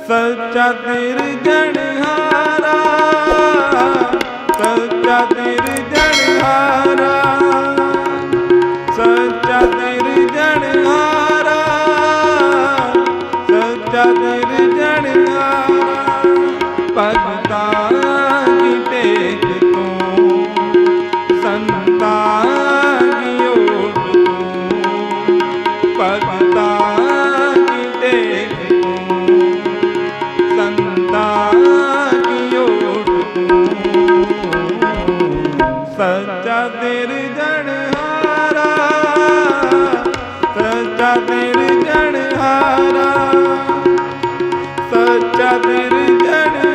सच्चा सिरजनहारा, सच्चा सिरजनहारा, सच्चा सिरजनहारा, सच्चा सिरजनहारा। भगतां की टेक तू, संतां की ओट तू, भगतां की टेक तू, संतां की ओट तू। सच्चा सिरजनहारा, सच्चा सिरजनहारा, सच्चा सिरजनहारा,